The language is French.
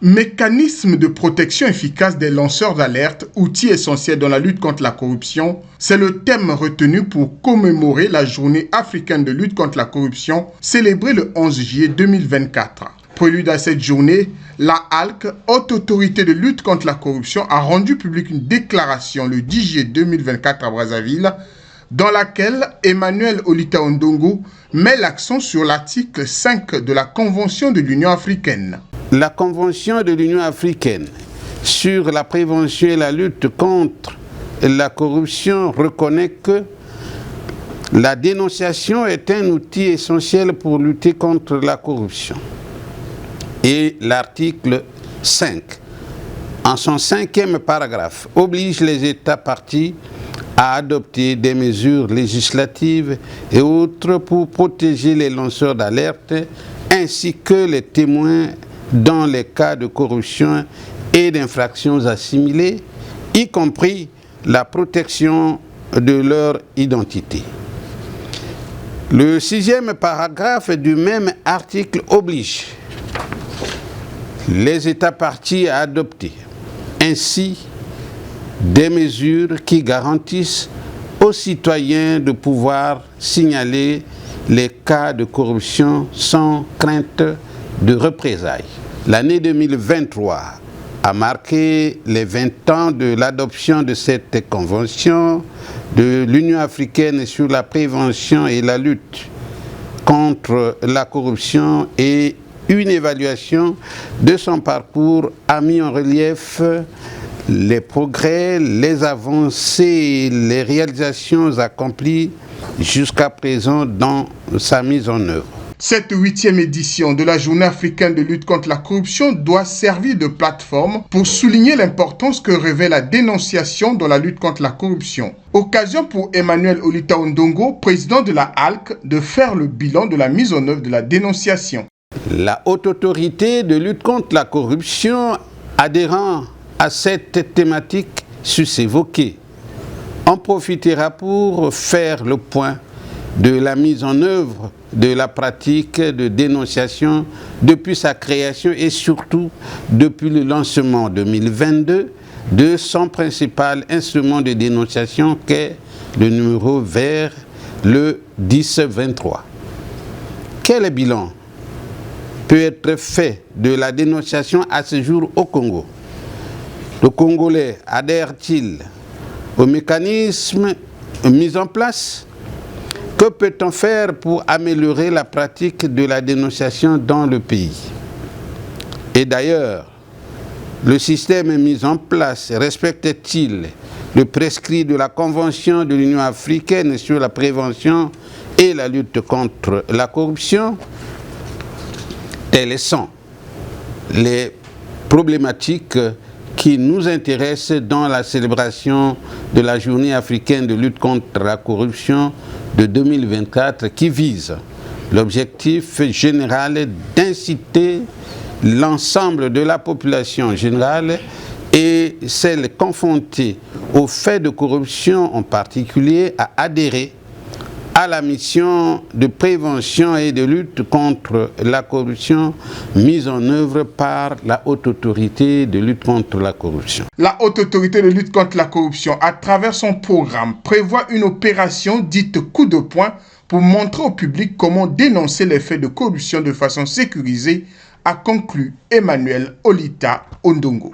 Mécanisme de protection efficace des lanceurs d'alerte, outil essentiel dans la lutte contre la corruption, c'est le thème retenu pour commémorer la journée africaine de lutte contre la corruption, célébrée le 11 juillet 2024. Prélude à cette journée, la HALC, Haute Autorité de lutte contre la corruption, a rendu publique une déclaration le 10 juillet 2024 à Brazzaville, dans laquelle Emmanuel Olita Ondongo met l'accent sur l'article 5 de la Convention de l'Union africaine. La Convention de l'Union africaine sur la prévention et la lutte contre la corruption reconnaît que la dénonciation est un outil essentiel pour lutter contre la corruption. Et l'article 5, en son 5e paragraphe, oblige les États partis à adopter des mesures législatives et autres pour protéger les lanceurs d'alerte ainsi que les témoins dans les cas de corruption et d'infractions assimilées, y compris la protection de leur identité. Le 6e paragraphe du même article oblige les États partis à adopter ainsi des mesures qui garantissent aux citoyens de pouvoir signaler les cas de corruption sans crainte de représailles. L'année 2023 a marqué les 20 ans de l'adoption de cette convention de l'Union africaine sur la prévention et la lutte contre la corruption, et une évaluation de son parcours a mis en relief les progrès, les avancées et les réalisations accomplies jusqu'à présent dans sa mise en œuvre. Cette 8e édition de la Journée africaine de lutte contre la corruption doit servir de plateforme pour souligner l'importance que revêt la dénonciation dans la lutte contre la corruption. Occasion pour Emmanuel Olita Ondongo, président de la HALC, de faire le bilan de la mise en œuvre de la dénonciation. La Haute Autorité de lutte contre la corruption, adhérant à cette thématique sus-évoquée, en profitera pour faire le point de la mise en œuvre de la pratique de dénonciation depuis sa création et surtout depuis le lancement en 2022 de son principal instrument de dénonciation qu'est le numéro vert, le 1023. Quel bilan peut être fait de la dénonciation à ce jour au Congo? Le Congolais adhère-t-il au mécanisme mis en place? Que peut-on faire pour améliorer la pratique de la dénonciation dans le pays? Et d'ailleurs, le système mis en place respecte-t-il le prescrit de la Convention de l'Union africaine sur la prévention et la lutte contre la corruption? Telles sont les problématiques qui nous intéressent dans la célébration de la Journée africaine de lutte contre la corruption de 2024, qui vise l'objectif général d'inciter l'ensemble de la population générale et celle confrontée aux faits de corruption en particulier à adhérer à la mission de prévention et de lutte contre la corruption mise en œuvre par la Haute Autorité de lutte contre la corruption. La Haute Autorité de lutte contre la corruption, à travers son programme, prévoit une opération dite coup de poing pour montrer au public comment dénoncer les faits de corruption de façon sécurisée, a conclu Emmanuel Olita Ondongo.